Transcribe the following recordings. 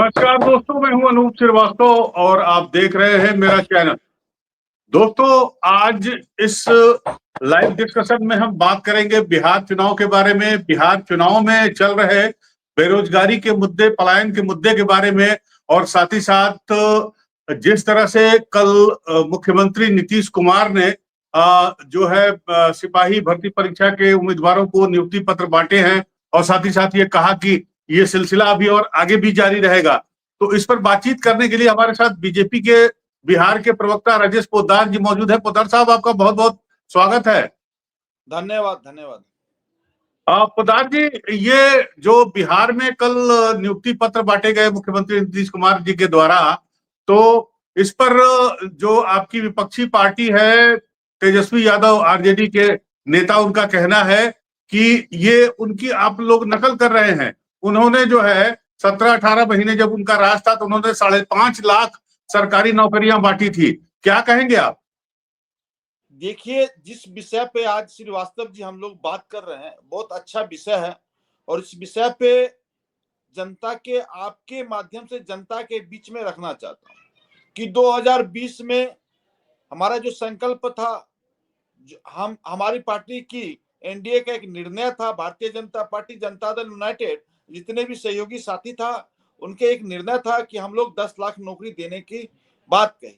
नमस्कार दोस्तों, मैं हूं अनूप श्रीवास्तव और आप देख रहे हैं मेरा चैनल। दोस्तों, आज इस लाइव डिस्कशन में हम बात करेंगे बिहार चुनाव के बारे में, बिहार चुनाव में चल रहे बेरोजगारी के मुद्दे, पलायन के मुद्दे के बारे में, और साथ ही साथ जिस तरह से कल मुख्यमंत्री नीतीश कुमार ने जो है सिपाही भर्ती परीक्षा के उम्मीदवारों को नियुक्ति पत्र बांटे हैं, और साथ ही साथ ये कहा कि ये सिलसिला अभी और आगे भी जारी रहेगा। तो इस पर बातचीत करने के लिए हमारे साथ बीजेपी के बिहार के प्रवक्ता राजेश पोद्दार जी मौजूद है। पोद्दार साहब, आपका बहुत बहुत स्वागत है। धन्यवाद धन्यवाद। पोद्दार जी, ये जो बिहार में कल नियुक्ति पत्र बांटे गए मुख्यमंत्री नीतीश कुमार जी के द्वारा, तो इस पर जो आपकी विपक्षी पार्टी है तेजस्वी यादव आरजेडी के नेता, उनका कहना है कि ये उनकी आप लोग नकल कर रहे हैं। उन्होंने जो है 17-18 महीने जब उनका राज था तो उन्होंने 5.5 लाख सरकारी नौकरियां बांटी थी। क्या कहेंगे आप? देखिए, जिस विषय पे आज श्रीवास्तव जी हम लोग बात कर रहे हैं बहुत अच्छा विषय है, और इस विषय पे जनता के, आपके माध्यम से जनता के बीच में रखना चाहता हूँ कि 2020 में हमारा जो संकल्प था, हमारी पार्टी की एनडीए का एक निर्णय था, भारतीय जनता पार्टी, जनता दल यूनाइटेड, जितने भी सहयोगी साथी था, उनके एक निर्णय था कि हम लोग 10 लाख नौकरी देने की बात कही।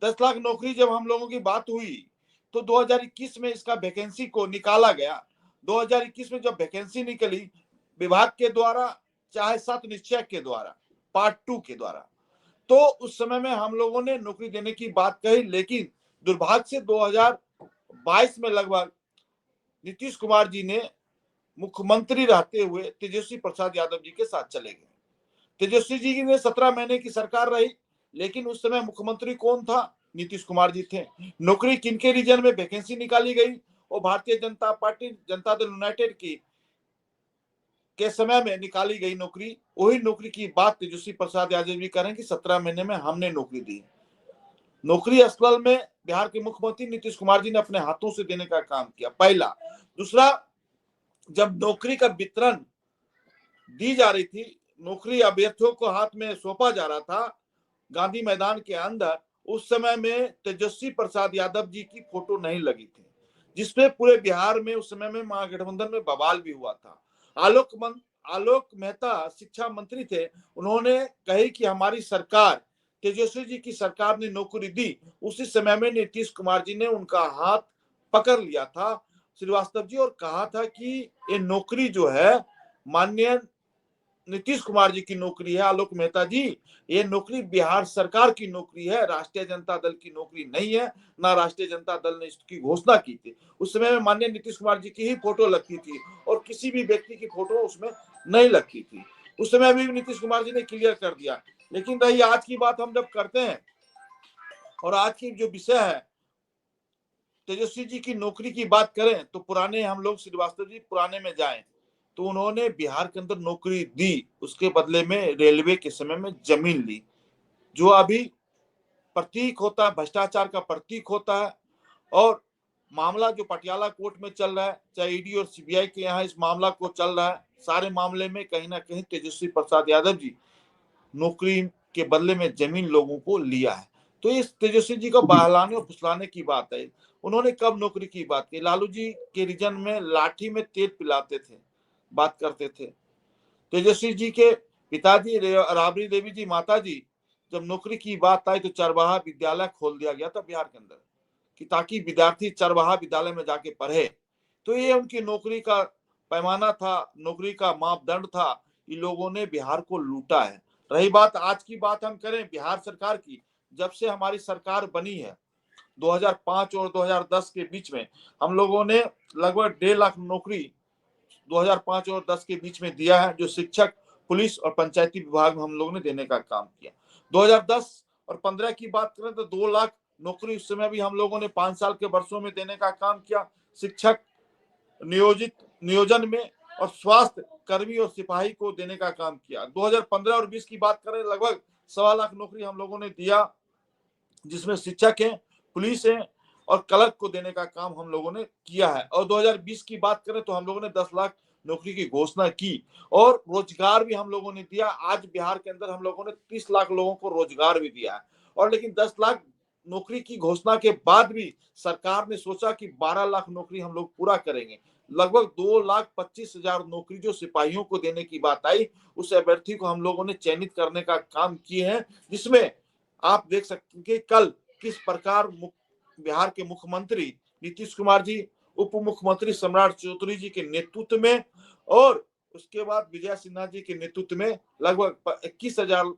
10 लाख नौकरी जब हम लोगों की बात हुई तो 2021 में इसका वैकेंसी को निकाला गया। 2021 में जब वैकेंसी निकली विभाग के द्वारा, चाहे 7 निश्चय के द्वारा, पार्ट 2 के द्वारा, तो उस समय में हम लोगों ने नौकरी देने की बात कही, लेकिन दुर्भाग्य से 2022 में लगभग नीतीश कुमार जी ने मुख्यमंत्री रहते हुए तेजस्वी प्रसाद यादव जी के साथ चले गए। तेजस्वी जी ने 17 महीने की सरकार रही, लेकिन उस समय मुख्यमंत्री कौन था? नीतीश कुमार जी थे। नौकरी किनके रीजन में वैकेंसी निकाली गई? और भारतीय जनता पार्टी, जनता दल यूनाइटेड की के समय में निकाली गई नौकरी। वही नौकरी की बात तेजस्वी प्रसाद यादव जी करें कि 17 महीने में हमने नौकरी दी। नौकरी असल में बिहार के मुख्यमंत्री नीतीश कुमार जी ने अपने हाथों से देने का काम किया, पहला। दूसरा, जब नौकरी का वितरण दी जा रही थी, नौकरी अभ्यर्थियों को हाथ में सौंपा जा रहा था गांधी मैदान के अंदर, उस समय में तेजस्वी प्रसाद यादव जी की फोटो नहीं लगी थी, जिसपे पूरे बिहार में उस समय में महागठबंधन में बवाल भी हुआ था। आलोक मेहता शिक्षा मंत्री थे, उन्होंने कही कि हमारी सरकार, तेजस्वी जी की सरकार ने नौकरी दी। उसी समय में नीतीश कुमार जी ने उनका हाथ पकड़ लिया था श्रीवास्तव जी, और कहा था कि ये नौकरी जो है माननीय नीतीश कुमार जी की नौकरी है, आलोक मेहता जी, ये नौकरी बिहार सरकार की नौकरी है, राष्ट्रीय जनता दल की नौकरी नहीं है। ना राष्ट्रीय जनता दल ने इसकी घोषणा की थी। उस समय में माननीय नीतीश कुमार जी की ही फोटो लगती थी और किसी भी व्यक्ति की फोटो उसमें नहीं लगती थी। उस समय भी नीतीश कुमार जी ने क्लियर कर दिया। लेकिन रही आज की बात, हम जब करते हैं और आज की जो विषय है तेजस्वी जी की नौकरी की बात करें, तो पुराने, हम लोग श्रीवास्तव जी पुराने में जाएं तो उन्होंने बिहार के अंदर नौकरी दी, उसके बदले में रेलवे के समय में जमीन ली, जो अभी प्रतीक होता है, भ्रष्टाचार का प्रतीक होता है। और मामला जो पटियाला कोर्ट में चल रहा है, चाहे ईडी और सीबीआई के यहाँ इस मामला को चल रहा है, सारे मामले में कहीं ना कहीं तेजस्वी प्रसाद यादव जी नौकरी के बदले में जमीन लोगों को लिया है। तो इस तेजस्वी जी को बहलाने और फुसलाने की बात है। उन्होंने कब नौकरी की बात की? लालू जी के रीजन में लाठी में तेल पिलाते थे, बात करते थे। तेजस्वी जी के पिताजी राबड़ी देवी जी, माता जी, जब नौकरी की बात आई तो चरवाहा विद्यालय खोल दिया गया था बिहार के अंदर, कि ताकि विद्यार्थी चरवाहा विद्यालय में जाके पढ़े। तो ये उनकी नौकरी का पैमाना था, नौकरी का मापदंड था। इन लोगों ने बिहार को लूटा है। रही बात आज की बात हम करें बिहार सरकार की, जब से हमारी सरकार बनी है 2005 और 2010 के बीच में, हम लोगों ने लगभग 1.5 लाख नौकरी 2005 और 10 के बीच में दिया है, जो शिक्षक, पुलिस और पंचायती विभाग में हम लोगों ने देने का काम किया। 2010 और 15 की बात करें तो 2 लाख नौकरी उस समय भी हम लोगों ने 5 साल के वर्षों में देने का काम किया, शिक्षक नियोजन में, और स्वास्थ्य कर्मी और सिपाही को देने का काम किया। 2015 और 20 की बात करें, लगभग 1.25 लाख नौकरी हम लोगों ने दिया, जिसमें शिक्षक हैं, पुलिस है और क्लर्क को देने का काम हम लोगों ने किया है। और 2020 की बात करें तो हम लोगों ने 10 लाख नौकरी की घोषणा की और रोजगार भी हम लोगों ने दिया। आज बिहार के अंदर हम लोगों ने 30 लाख लोगों को रोजगार भी दिया है। और लेकिन 10 लाख नौकरी की घोषणा के बाद भी सरकार ने सोचा कि 12 लाख नौकरी हम लोग पूरा करेंगे। लगभग 2,25,000 नौकरी जो सिपाहियों को देने की बात आई, उस अभ्यर्थी को हम लोगों ने चयनित करने का काम किए हैं, जिसमें आप देख सकते हैं कि कल किस प्रकार बिहार के मुख्यमंत्री नीतीश कुमार जी, उप मुख्यमंत्री सम्राट चौधरी जी के नेतृत्व में और उसके बाद विजय सिन्हा जी के नेतृत्व में लगभग 21,000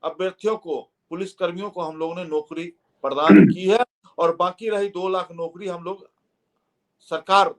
अभ्यर्थियों को, पुलिस कर्मियों को हम लोगों ने नौकरी प्रदान की है। और बाकी रही 2 लाख नौकरी हम लोग सरकार,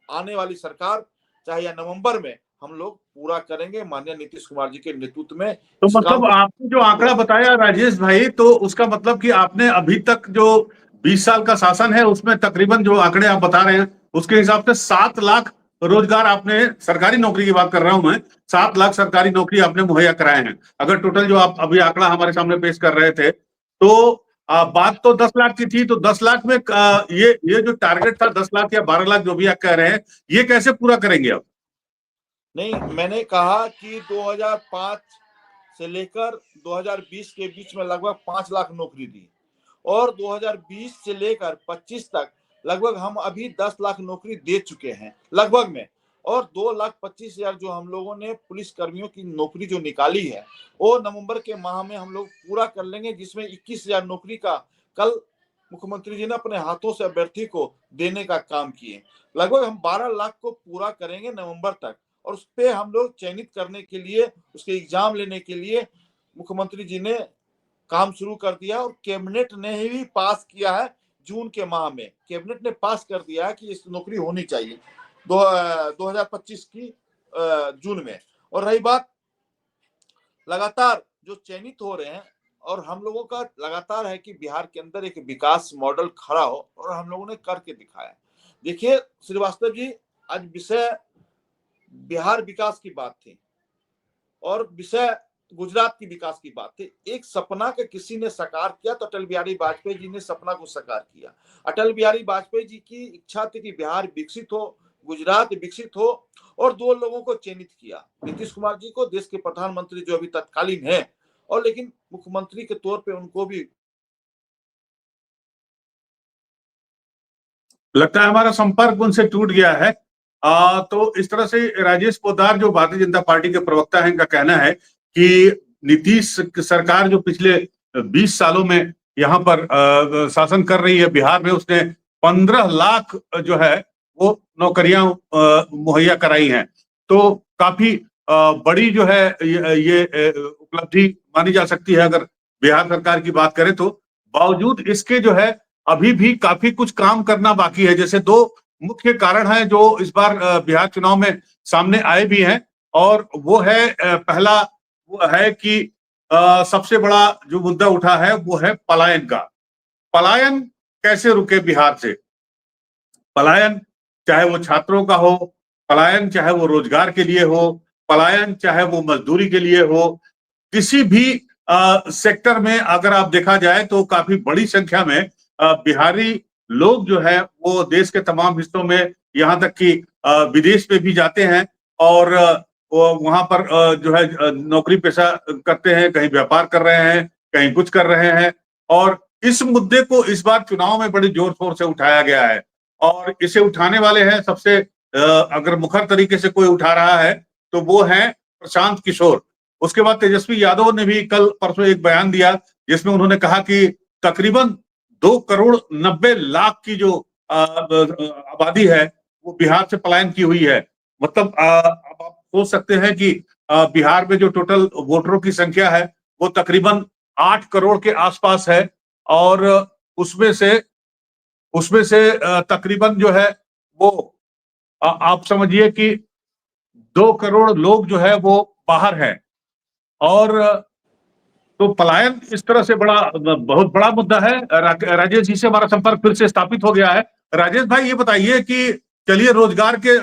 आने वाली सरकार चाहे या नवंबर में हम लोग पूरा करेंगे माननीय नीतीश कुमार जी के नेतृत्व में। तो इस काम मतलब को आपने जो आंकड़ा बताया राजेश भाई, तो उसका मतलब कि आपने अभी तक जो 20 साल का शासन है उसमें तकरीबन जो आंकड़े आप बता रहे हैं उसके हिसाब से 7 लाख रोजगार आपने, सरकारी नौकरी की बात कर रहा हूं मैं, 7 लाख सरकारी नौकरी आपने मुहैया कराए हैं। अगर टोटल जो आप अभी आंकड़ा हमारे सामने पेश कर रहे थे तो बात तो 10 लाख की थी, तो 10 लाख में ये जो टारगेट था 10 लाख या 12 लाख जो भी आप कह रहे हैं, ये कैसे पूरा करेंगे आप? नहीं, मैंने कहा कि 2005 से लेकर 2020 के बीच में लगभग 5 लाख नौकरी दी और 2020 से लेकर 25 तक लगभग हम अभी 10 लाख नौकरी दे चुके हैं लगभग में। और 2,25,000 जो हम लोगों ने पुलिस कर्मियों की नौकरी जो निकाली है वो नवंबर के माह में हम लोग पूरा कर लेंगे, जिसमें 21,000 नौकरी का कल मुख्यमंत्री जी ने अपने हाथों से अभ्यर्थी को देने का काम किए। लगभग हम 12 लाख को पूरा करेंगे नवंबर तक और उस पे हम लोग चयनित करने के लिए, उसके एग्जाम लेने के लिए मुख्यमंत्री जी ने काम शुरू कर दिया और कैबिनेट ने ही पास किया है। जून के माह में कैबिनेट ने पास कर दिया है कि इस नौकरी होनी चाहिए 2025 की जून में। और रही बात लगातार जो चयनित हो रहे हैं, और हम लोगों का लगातार है कि बिहार के अंदर एक विकास मॉडल खड़ा हो और हम लोगों ने करके दिखाया। देखिए श्रीवास्तव जी, आज विषय बिहार विकास की बात थी और विषय गुजरात की विकास की बात थी। एक सपना के किसी ने साकार किया तो अटल बिहारी वाजपेयी जी ने सपना को साकार किया। अटल बिहारी वाजपेयी जी की इच्छा थी कि बिहार विकसित हो, गुजरात विकसित हो, और 2 लोगों को चयनित किया, नीतीश कुमार जी को, देश के प्रधानमंत्री जो अभी तत्कालीन है, और लेकिन मुख्यमंत्री के तौर पे उनको भी लगता है हमारा संपर्क उनसे टूट गया है। तो इस तरह से राजेश पोद्दार जो भारतीय जनता पार्टी के प्रवक्ता हैं, इनका कहना है कि नीतीश सरकार जो पिछले 20 सालों में यहाँ पर शासन कर रही है बिहार में, उसने 15 लाख जो है वो नौकरियां मुहैया कराई हैं। तो काफी बड़ी जो है ये उपलब्धि मानी जा सकती है अगर बिहार सरकार की बात करें तो। बावजूद इसके जो है अभी भी काफी कुछ काम करना बाकी है। जैसे 2 मुख्य कारण हैं जो इस बार बिहार चुनाव में सामने आए भी हैं, और वो है पहला वो है कि सबसे बड़ा जो मुद्दा उठा है वो है पलायन का। पलायन कैसे रुके बिहार से? पलायन चाहे वो छात्रों का हो, पलायन चाहे वो रोजगार के लिए हो, पलायन चाहे वो मजदूरी के लिए हो, किसी भी सेक्टर में अगर आप देखा जाए तो काफी बड़ी संख्या में बिहारी लोग जो है वो देश के तमाम हिस्सों में, यहाँ तक कि विदेश में भी जाते हैं और वो वहां पर जो है नौकरी पेशा करते हैं, कहीं व्यापार कर रहे हैं, कहीं कुछ कर रहे हैं। और इस मुद्दे को इस बार चुनाव में बड़ी जोर शोर से उठाया गया है और इसे उठाने वाले हैं सबसे अगर मुखर तरीके से कोई उठा रहा है तो वो है प्रशांत किशोर। उसके बाद तेजस्वी यादव ने भी कल परसों एक बयान दिया जिसमें उन्होंने कहा कि तकरीबन 2,90,00,000 की जो आबादी है वो बिहार से पलायन की हुई है। मतलब अब आप सोच सकते हैं कि बिहार में जो टोटल वोटरों की संख्या है वो तकरीबन 8 करोड़ के आसपास है और उसमें से तकरीबन जो है वो आप समझिए कि 2 करोड़ लोग जो है वो बाहर हैं। और तो पलायन इस तरह से बहुत बड़ा मुद्दा है। राजेश जी से हमारा संपर्क फिर से स्थापित हो गया है। राजेश भाई, ये बताइए कि चलिए रोजगार के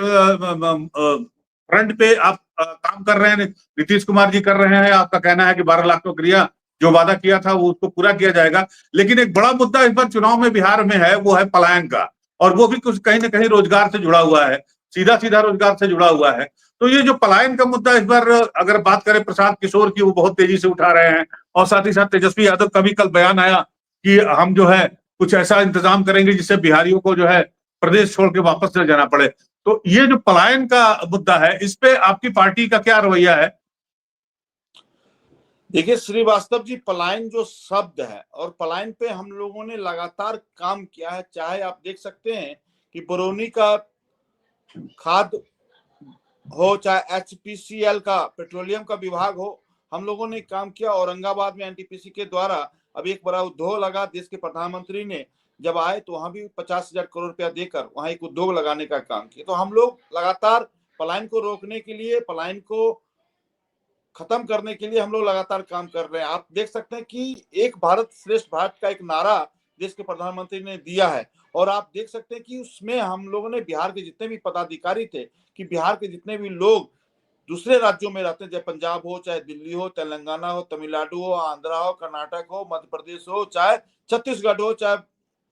फ्रंट पे आप काम कर रहे हैं, नीतीश कुमार जी कर रहे हैं, आपका कहना है कि 12 लाख नौकरियां जो वादा किया था वो उसको पूरा किया जाएगा, लेकिन एक बड़ा मुद्दा इस बार चुनाव में बिहार में है वो है पलायन का, और वो भी कुछ कहीं ना कहीं रोजगार से जुड़ा हुआ है। सीधा सीधा रोजगार से जुड़ा हुआ है। तो ये जो पलायन का मुद्दा इस बार अगर बात करें प्रशांत किशोर की, वो बहुत तेजी से उठा रहे हैं, और साथ ही साथ तेजस्वी यादव का भी कल बयान आया कि हम जो है कुछ ऐसा इंतजाम करेंगे जिससे बिहारियों को जो है प्रदेश छोड़ के वापस न जाना पड़े। तो ये जो पलायन का मुद्दा है, इस पे आपकी पार्टी का क्या रवैया है? देखिए श्रीवास्तव जी, पलायन जो शब्द है और पलायन पे हम लोगों ने लगातार काम किया है। चाहे आप देख सकते हैं कि बरौनी का खाद हो, चाहे एचपीसीएल का पेट्रोलियम का विभाग हो, हम लोगों ने काम किया। औरंगाबाद में एनटीपीसी के द्वारा अभी एक बड़ा उद्योग लगा। देश के प्रधानमंत्री ने जब आए तो वहां भी 50,000 करोड़ रुपया देकर वहां एक उद्योग लगाने का काम किया। तो हम लोग लगातार पलायन को रोकने के लिए, पलायन को खत्म करने के लिए हम लोग लगातार काम कर रहे हैं। आप देख सकते हैं कि एक भारत श्रेष्ठ भारत का एक नारा देश के प्रधानमंत्री ने दिया है, और आप देख सकते हैं कि उसमें हम लोगों ने बिहार के जितने भी पदाधिकारी थे, कि बिहार के जितने भी लोग दूसरे राज्यों में रहते हैं, चाहे पंजाब हो, चाहे दिल्ली हो, तेलंगाना हो, तमिलनाडु हो, आंध्रा हो, कर्नाटक हो, मध्य प्रदेश हो, चाहे छत्तीसगढ़ हो, चाहे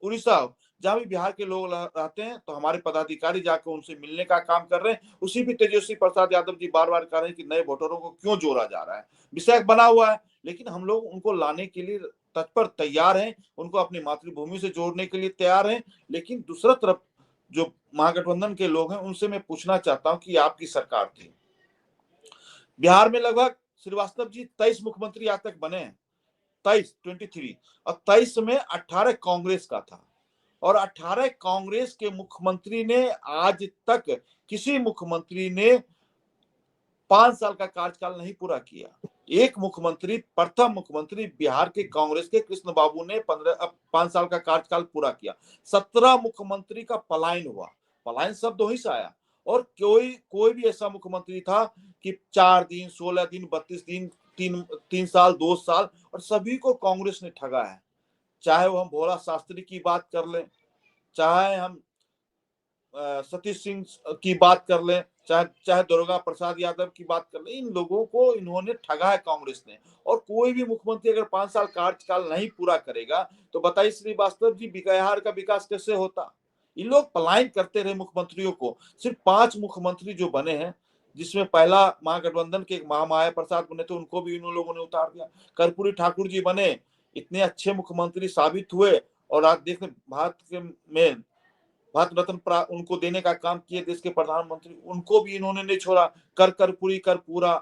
उड़ीसा हो, जहां भी बिहार के लोग रहते हैं, तो हमारे पदाधिकारी जाकर उनसे मिलने का काम कर रहे हैं। उसी भी तेजस्वी प्रसाद यादव जी बार बार कह रहे हैं कि नए वोटरों को क्यों जोड़ा जा रहा है, विषय बना हुआ है, लेकिन हम लोग उनको लाने के लिए तत्पर तैयार हैं, उनको अपनी मातृभूमि से जोड़ने के लिए तैयार हैं। लेकिन दूसरा तरफ जो महागठबंधन के लोग हैं, उनसे मैं पूछना चाहता हूं कि आपकी सरकार थी, बिहार में लगभग श्रीवास्तव जी 23 मुख्यमंत्री आज तक बने हैं, 23 और 23 में 18 कांग्रेस का था, और 18 कांग्रेस के मुख्यमंत्री ने आज तक किसी मुख्यमंत्री ने 5 साल का कार्यकाल नहीं पूरा किया। एक मुख्यमंत्री, प्रथम मुख्यमंत्री बिहार के कांग्रेस के कृष्ण बाबू ने 5 साल का कार्यकाल पूरा किया। 17 मुख्यमंत्री का पलायन हुआ, पलायन शब्द वहीं से आया। और कोई भी ऐसा मुख्यमंत्री था कि 4 दिन, 16 दिन, 32 दिन, 3 साल, 2 साल, और सभी को कांग्रेस ने ठगा है। चाहे वो हम भोला शास्त्री की बात कर लें, चाहे हम सतीश सिंह की बात कर लें, चाहे दुर्गा प्रसाद यादव की बात कर लें, इन लोगों को इन्होंने ठगा है कांग्रेस ने। और कोई भी मुख्यमंत्री अगर 5 साल कार्यकाल नहीं पूरा करेगा तो बताइए श्रीवास्तव जी, बिहार का विकास कैसे होता? इन लोग पलायन करते रहे मुख्यमंत्रियों को। सिर्फ 5 मुख्यमंत्री जो बने हैं, जिसमें पहला महागठबंधन के महामाया प्रसाद बने थे, उनको भी इन लोगों ने उतार दिया। कर्पूरी ठाकुर जी बने, इतने अच्छे मुख्यमंत्री साबित हुए, और आज देखें भारत में भारत रत्न उनको देने का काम किए देश के प्रधानमंत्री, उनको भी इन्होंने नहीं छोड़ा। कर कर्पूरी, कर पूरा,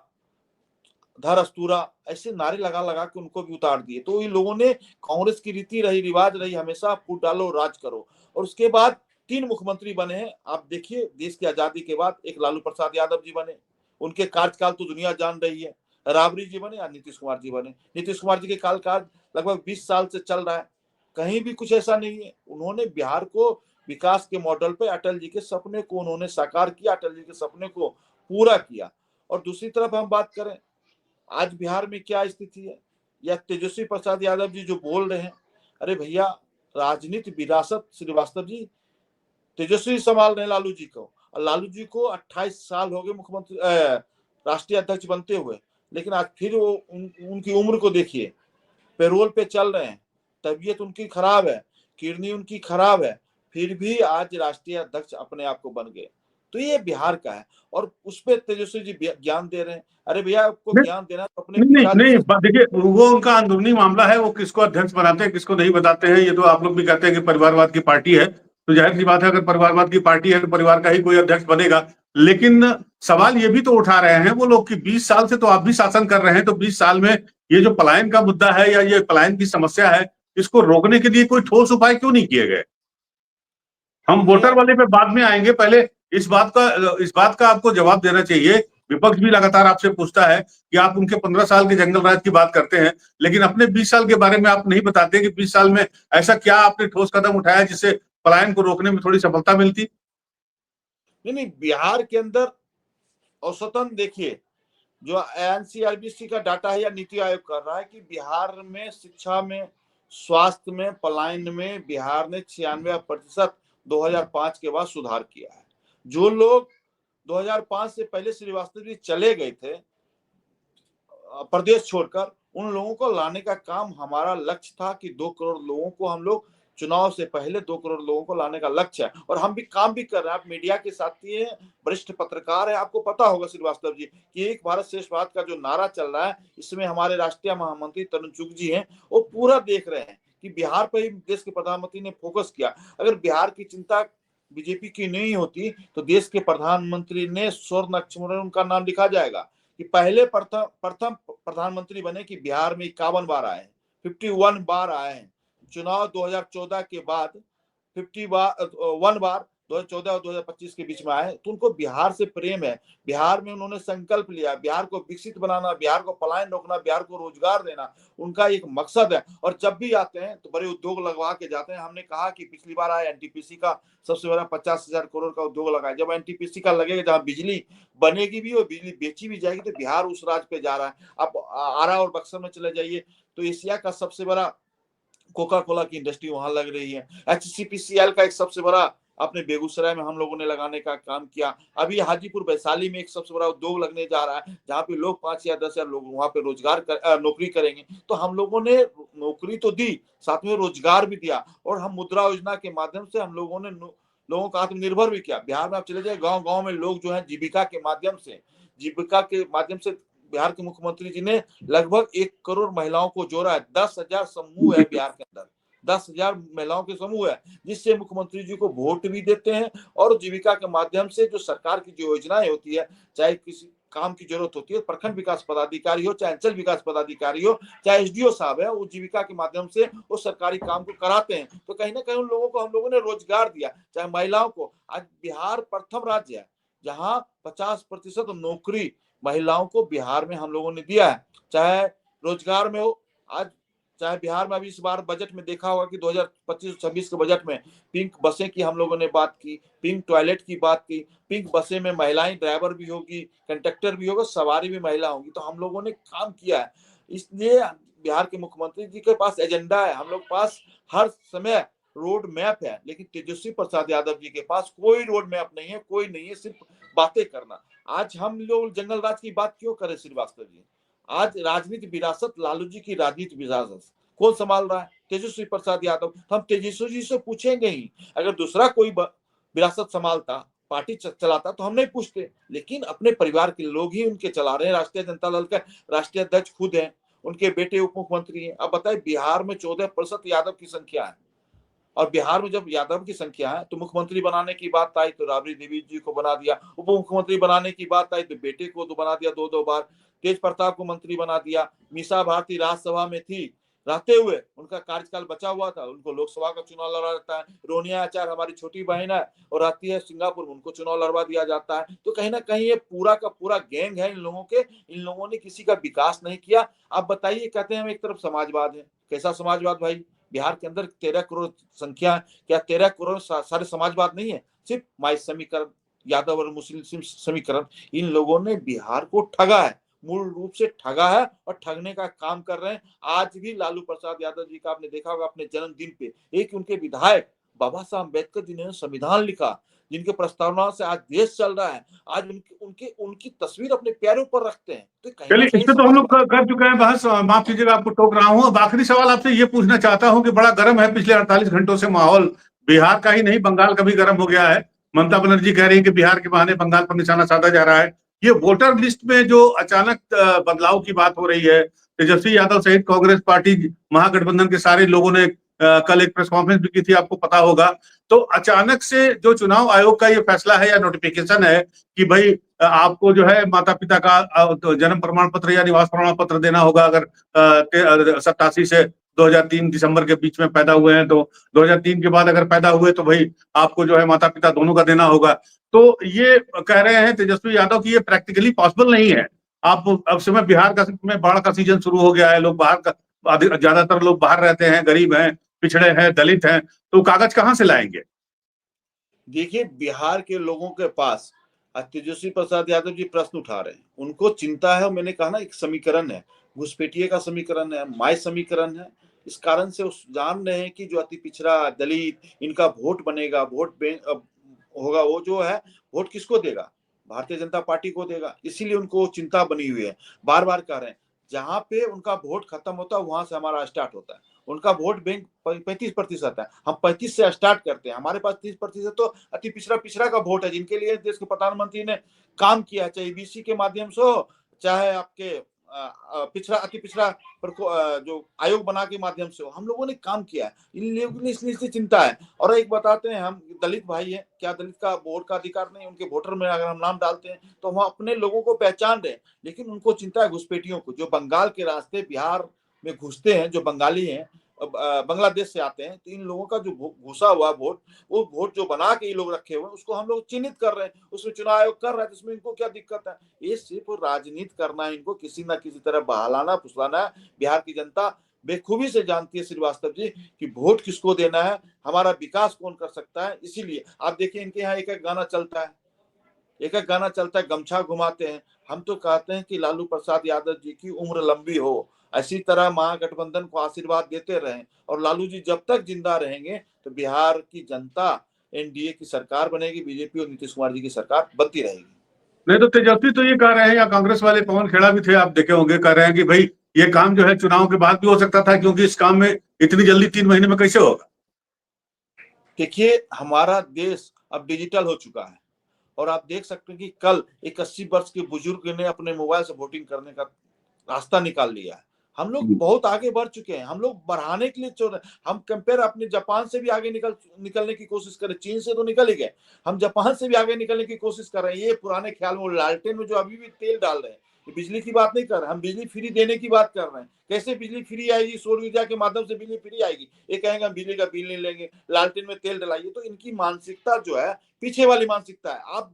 धर अस्तूरा, ऐसे नारे लगा लगा के उनको भी उतार दिए। तो इन लोगों ने, कांग्रेस की रीति रही, रिवाज रही हमेशा फूट डालो राज करो। और उसके बाद 3 मुख्यमंत्री बने हैं। आप देखिए देश की आजादी के बाद एक लालू प्रसाद यादव जी बने, उनके कार्यकाल तो दुनिया जान रही है। राबड़ी जी बने, या नीतीश कुमार जी बने। नीतीश कुमार जी के काल लगभग 20 साल से चल रहा है, कहीं भी कुछ ऐसा नहीं है। उन्होंने बिहार को विकास के मॉडल पे, अटल जी के सपने को उन्होंने साकार किया, अटल जी के सपने को पूरा किया। और दूसरी तरफ हम बात करें, आज बिहार में क्या स्थिति है, या तेजस्वी प्रसाद यादव जी जो बोल रहे हैं, अरे भैया, राजनीति विरासत श्रीवास्तव जी तेजस्वी संभाल रहे हैं लालू जी को, और लालू जी को 28 साल हो गए मुख्यमंत्री राष्ट्रीय अध्यक्ष बनते हुए, लेकिन आज फिर वो उनकी उम्र को देखिए, पेरोल पे चल रहे हैं, तबीयत उनकी खराब है, किडनी उनकी खराब है, फिर भी आज राष्ट्रीय अध्यक्ष अपने आप को बन गए। तो ये बिहार का है, और उस पर तेजस्वी जी ज्ञान दे रहे हैं। अरे भैया, आपको ज्ञान देना तो अपने नहीं पिताजी नहीं, से। देखिए वो उनका अंदरूनी मामला है, वो किसको अध्यक्ष बनाते हैं किसको नहीं बताते हैं। ये तो आप लोग भी कहते हैं कि परिवारवाद की पार्टी है, तो जाहिर सी बात है अगर परिवारवाद की पार्टी है तो परिवार का ही कोई अध्यक्ष बनेगा। लेकिन सवाल ये भी तो उठा रहे हैं वो लोग कि 20 साल से तो आप भी शासन कर रहे हैं, तो 20 साल में ये जो पलायन का मुद्दा है या ये पलायन की समस्या है, इसको रोकने के लिए कोई ठोस उपाय क्यों नहीं किए गए? हम वोटर वाले पे बाद में आएंगे, पहले इस बात का आपको जवाब देना चाहिए। विपक्ष भी लगातार आपसे पूछता है कि आप उनके 15 साल के जंगल राज की बात करते हैं, लेकिन अपने 20 साल के बारे में आप नहीं बताते कि 20 साल में ऐसा क्या आपने ठोस कदम उठाया जिससे पलायन को रोकने में थोड़ी सफलता मिलती। नहीं, बिहार के अंदर औसतन देखिए, जो एनसीआरबीसी का डाटा है या नीति आयोग कर रहा है, कि बिहार में शिक्षा में, स्वास्थ्य में, पलायन में बिहार ने 96% 2005 के बाद सुधार किया है। जो लोग 2005 से पहले श्रीवास्तव जी चले गए थे प्रदेश छोड़कर, उन लोगों को लाने का काम हमारा लक्ष्य था कि 2 करोड़ लोगों को हम लोग चुनाव से पहले 2 करोड़ लोगों को लाने का लक्ष्य है, और हम भी काम भी कर रहे हैं। आप मीडिया के साथी हैं, वरिष्ठ पत्रकार है, आपको पता होगा श्रीवास्तव जी कि एक भारत श्रेष्ठ भारत का जो नारा चल रहा है, इसमें हमारे राष्ट्रीय महामंत्री तरुण चुग जी हैं, वो पूरा देख रहे हैं कि बिहार पर ही देश के प्रधानमंत्री ने फोकस किया। अगर बिहार की चिंता बीजेपी की नहीं होती तो देश के प्रधानमंत्री ने स्वर्ण अक्षरों में उनका नाम लिखा जाएगा कि पहले प्रथम प्रधानमंत्री बने कि बिहार में 51 बार आए हैं, 51 बार आए हैं। चुनाव 2014 के बाद 51 बार 2014 और 2025 के बीच में आए, तो उनको बिहार से प्रेम है। बिहार में उन्होंने संकल्प लिया, बिहार को विकसित बनाना, बिहार को पलायन रोकना, बिहार को रोजगार देना, उनका एक मकसद है। और जब भी आते हैं तो बड़े उद्योग लगवा के जाते हैं। हमने कहा कि पिछली बार आए एनटीपीसी का सबसे बड़ा 50,000 करोड़ का उद्योग लगाया। जब एनटीपीसी का लगेगा, जहां बिजली बनेगी भी और बिजली बेची भी जाएगी, तो बिहार उस राज्य पे जा रहा है। आप आरा और बक्सर में चले जाइए तो एशिया का सबसे बड़ा कोका कोला की इंडस्ट्री वहां लग रही है। एचसीपीसीएल का एक सबसे बड़ा अपने बेगूसराय में हम लोगों ने लगाने का काम किया। अभी हाजीपुर वैशाली में एक सबसे बड़ा उद्योग लगने जा रहा है, जहाँ पे लोग 5 या 10 हजार लोग वहां पे नौकरी करेंगे। तो हम लोगों ने नौकरी तो दी, साथ में रोजगार भी दिया, और हम मुद्रा योजना के माध्यम से हम लोगों ने लोगों का आत्मनिर्भर भी किया। बिहार में आप चले जाए, गाँव गाँव में लोग जो है जीविका के माध्यम से बिहार के मुख्यमंत्री जी ने लगभग 1 करोड़ महिलाओं को जोड़ा है। 10,000 समूह है बिहार के अंदर, 10,000 महिलाओं के समूह है, जिससे मुख्यमंत्री जी को वोट भी देते हैं, और जीविका के माध्यम से जो सरकार की जो योजनाएं होती है, चाहे किसी काम की जरूरत होती है, प्रखंड विकास पदाधिकारी हो, चाहे अंचल विकास पदाधिकारी हो, चाहे एसडीओ साहब है, वो जीविका के माध्यम से वो सरकारी काम को कराते हैं। तो कहीं ना कहीं उन लोगों को हम लोगों ने रोजगार दिया, चाहे महिलाओं को। आज बिहार प्रथम राज्य है जहां 50% नौकरी महिलाओं को बिहार में हम लोगों ने दिया है, चाहे रोजगार में हो। आज चाहे बिहार में अभी इस बार बजट में देखा होगा कि 2025-26 के बजट में पिंक बसें की हम लोगों ने बात की, पिंक टॉयलेट की बात की। पिंक बसें में महिलाएं ड्राइवर भी होगी, कंडक्टर भी होगा, सवारी भी महिला होगी। तो हम लोगों ने काम किया है। इसलिए बिहार के मुख्यमंत्री जी के पास एजेंडा है, हम लोग पास हर समय रोड मैप है, लेकिन तेजस्वी प्रसाद यादव जी के पास कोई रोड मैप नहीं है, कोई नहीं है, सिर्फ बातें करना। आज हम लोग जंगल राज की बात क्यों करें श्रीवास्तव जी? आज राजनीति विरासत, लालू जी की राजनीति विरासत कौन संभाल रहा है? तेजस्वी प्रसाद यादव। हम तेजस्वी जी से पूछेंगे ही। अगर दूसरा कोई विरासत संभालता, पार्टी चलाता, तो हम नहीं पूछते, लेकिन अपने परिवार के लोग ही उनके चला रहे हैं। राष्ट्रीय जनता दल के राष्ट्रीय अध्यक्ष खुद हैं, उनके बेटे उप मुख्यमंत्री हैं। अब बताए, बिहार में 14% यादव की संख्या है, और बिहार में जब यादव की संख्या है तो मुख्यमंत्री बनाने की बात आई तो राबड़ी देवी जी को बना दिया, उप मुख्यमंत्री बनाने की बात आई तो बेटे को तो बना दिया 2-2 बार, तेज प्रताप को मंत्री बना दिया। मीसा भारती राज्यसभा में थी रहते हुए, उनका कार्यकाल बचा हुआ था, उनको लोकसभा का चुनाव लड़ा जाता है। रोनिया आचार्य हमारी छोटी बहन है और रहती है सिंगापुर में, उनको चुनाव लड़वा दिया जाता है। तो कहीं ना कहीं ये पूरा का पूरा गैंग है इन लोगों के। इन लोगों ने किसी का विकास नहीं किया। आप बताइए, कहते हैं हम एक तरफ समाजवाद है, कैसा समाजवाद भाई? बिहार के अंदर 13 करोड़ संख्या, क्या 13 करोड़ सारे समाजवाद नहीं है? सिर्फ माई समीकरण, यादव और मुस्लिम समीकरण, इन लोगों ने बिहार को ठगा है, मूल रूप से ठगा है, और ठगने का काम कर रहे हैं। आज भी लालू प्रसाद यादव जी का आपने देखा होगा अपने जन्मदिन पे एक उनके विधायक बाबा साहब अम्बेडकर जी ने संविधान लिखा, जिनके प्रस्तावना से आज देश चल रहा है, आज उनकी तस्वीर अपने पैरों पर रखते हैं। तो कहीं ना चलिए, कहीं इस पे तो हम लोग कर चुके हैं बहस। माफ कीजिएगा, आपको टोक रहा हूं। अब आखिरी सवाल आपसे ये पूछना चाहता हूं कि बड़ा गर्म है पिछले 48 घंटों से माहौल, बिहार का ही नहीं बंगाल का भी गर्म हो गया है। ममता बनर्जी कह रही है कि बिहार के बहाने बंगाल पर निशाना साधा जा रहा है। ये वोटर लिस्ट में जो अचानक बदलाव की बात हो रही है, तेजस्वी यादव सहित कांग्रेस पार्टी महागठबंधन के सारे लोगों ने कल एक प्रेस कॉन्फ्रेंस भी की थी, आपको पता होगा। तो अचानक से जो चुनाव आयोग का ये फैसला है या नोटिफिकेशन है कि भाई आपको जो है माता पिता का जन्म प्रमाण पत्र या निवास प्रमाण पत्र देना होगा, अगर 87 से 2003 दिसंबर के बीच में पैदा हुए हैं, तो 2003 के बाद अगर पैदा हुए तो भाई आपको जो है माता पिता दोनों का देना होगा। तो ये कह रहे हैं तेजस्वी यादव की ये प्रैक्टिकली पॉसिबल नहीं है। आप अब समय बिहार का में बाढ़ का सीजन शुरू हो गया है, लोग बाहर का, ज्यादातर लोग बाहर रहते हैं, गरीब हैं, पिछड़े हैं, दलित हैं, तो कागज कहां से लाएंगे? देखिए, बिहार के लोगों के पास आज तेजस्वी प्रसाद यादव जी प्रश्न उठा रहे हैं, उनको चिंता है। मैंने कहा ना, एक समीकरण है, घुसपैठिए का समीकरण है, माय समीकरण है। इस कारण से उस जान रहे हैं कि जो अति पिछड़ा दलित, इनका वोट बनेगा, वोट बैंक होगा, वो जो है वोट किसको देगा? भारतीय जनता पार्टी को देगा। इसीलिए उनको चिंता बनी हुई है, बार बार कह रहे हैं। जहां पे उनका वोट खत्म होता है वहां से हमारा स्टार्ट होता है। उनका वोट बैंक 35% है, हम 35 से स्टार्ट करते हैं। हमारे पास 30% तो अति पिछड़ा पिछड़ा का वोट है, जिनके लिए देश के प्रधानमंत्री ने काम किया, चाहे ईबीसी के माध्यम से हो, चाहे आपके पिछड़ा अति पिछड़ा जो आयोग बना के माध्यम से हो, हम लोगों ने काम किया है। इन लोगों ने इसलिए चिंता है। और एक बताते हैं, हम दलित भाई हैं, क्या दलित का वोट का अधिकार नहीं? उनके वोटर में अगर हम नाम डालते हैं तो हम अपने लोगों को पहचान रहे हैं, लेकिन उनको चिंता है घुसपैठियों को, जो बंगाल के रास्ते बिहार में घुसते हैं, जो बंगाली हैं, बांग्लादेश से आते हैं। तो इन लोगों का जो घुसा हुआ वोट, वो वोट जो बना के ये लोग रखे हुए हैं, उसको हम लोग चिन्हित कर रहे हैं, उसमें चुनाव आयोग कर रहा है, तो इसमें इनको क्या दिक्कत है? ये सिर्फ राजनीति करना है, इनको किसी ना किसी तरह बहलाना फुसलाना है। बिहार की जनता बेखूबी से जानती है श्रीवास्तव जी कि वोट किसको देना है, हमारा विकास कौन कर सकता है। इसीलिए आप देखिए, इनके यहाँ एक एक गाना चलता है, एक एक गाना चलता है, गमछा घुमाते हैं। हम तो कहते हैं कि लालू प्रसाद यादव जी की उम्र लंबी हो, ऐसी तरह महागठबंधन को आशीर्वाद देते रहें, और लालू जी जब तक जिंदा रहेंगे तो बिहार की जनता एनडीए की सरकार बनेगी, बीजेपी और नीतीश कुमार जी की सरकार बनती रहेगी। नहीं तो तेजस्वी तो ये कह रहे हैं, या कांग्रेस वाले पवन खेड़ा भी थे, आप देखे होंगे, कह रहे हैं कि भाई ये काम जो है चुनाव के बाद भी हो सकता था, क्योंकि इस काम में इतनी जल्दी 3 महीने में कैसे होगा? देखिए, हमारा देश अब डिजिटल हो चुका है, और आप देख सकते हैं कि कल एक 80 वर्ष के बुजुर्ग ने अपने मोबाइल से वोटिंग करने का रास्ता निकाल लिया है। हम लोग बहुत आगे बढ़ चुके हैं, हम लोग बढ़ाने के लिए चल रहे हैं। हम कंपेयर अपने जापान से भी आगे निकलने की कोशिश करें, चीन से तो निकल ही गए, हम जापान से भी आगे निकलने की कोशिश कर रहे हैं। ये पुराने ख्याल में, लालटेन में जो अभी भी तेल डाल रहे हैं, बिजली की बात नहीं कर रहे, हम बिजली फ्री देने की बात कर रहे हैं। कैसे बिजली फ्री आएगी? सौर ऊर्जा के माध्यम से बिजली फ्री आएगी। ये कहेंगे हम बिजली का बिल नहीं लेंगे, लालटेन में तेल डलाइए। तो इनकी मानसिकता जो है पीछे वाली मानसिकता है। आप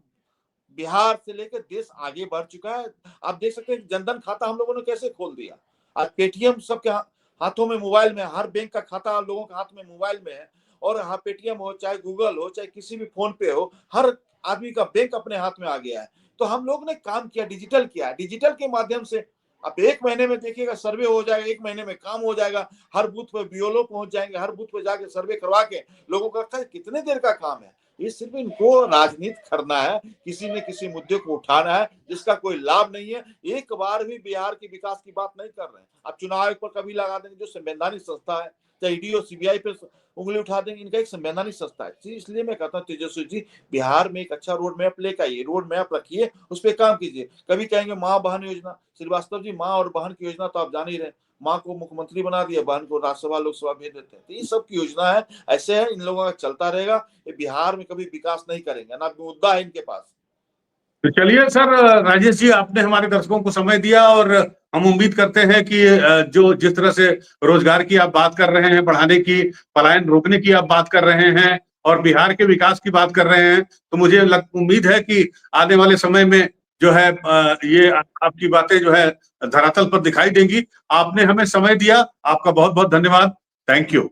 बिहार से लेकर देश आगे बढ़ चुका है। आप देख सकते हैं जनधन खाता हम लोगों ने कैसे खोल दिया। आज पेटीएम सबके हाथों में, मोबाइल में, हर बैंक का खाता लोगों के हाथ में मोबाइल में है। और हाँ, पेटीएम हो, चाहे गूगल हो, चाहे किसी भी फोन पे हो, हर आदमी का बैंक अपने हाथ में आ गया है। तो हम लोग ने काम किया, डिजिटल किया। डिजिटल के माध्यम से अब 1 महीने में देखिएगा सर्वे हो जाएगा, 1 महीने में काम हो जाएगा। हर बूथ पे बीएलओ पहुंच जाएंगे, हर बूथ पे जाके सर्वे करवा के लोगों का कितने देर का काम है। ये सिर्फ इनको राजनीति करना है, किसी न किसी मुद्दे को उठाना है जिसका कोई लाभ नहीं है। एक बार भी बिहार के विकास की बात नहीं कर रहे हैं। आप चुनाव आयोग पर कभी लगा देंगे, जो संवैधानिक संस्था है, चाहे ईडी और सीबीआई पे उंगली उठा देंगे, इनका एक संवैधानिक संस्था है। इसलिए मैं कहता हूँ तेजस्वी जी, बिहार में एक अच्छा रोड मैप लेकर आइए, रोड मैप रखिए, उस पर काम कीजिए। कभी कहेंगे माँ बहन योजना, श्रीवास्तव जी माँ और बहन की योजना तो आप जान ही रहे, माँ को मुख्यमंत्री बना दिया, बहन को राज्यसभा लोकसभा भेज देते हैं। तो ये सब की योजना है, ऐसे है, इन लोगों का चलता रहेगा। ये बिहार में कभी विकास नहीं करेंगे, ना मुद्दा है इनके पास। तो चलिए सर, राजेश जी, आपने हमारे दर्शकों को समय दिया, और हम उम्मीद करते हैं कि जो जिस तरह से रोजगार की आप बात कर रहे हैं, बढ़ाने की, पलायन रोकने की आप बात कर रहे हैं, और बिहार के विकास की बात कर रहे हैं, तो मुझे उम्मीद है कि आने वाले समय में जो है ये आपकी बातें जो है धरातल पर दिखाई देंगी। आपने हमें समय दिया, आपका बहुत बहुत धन्यवाद। Thank you.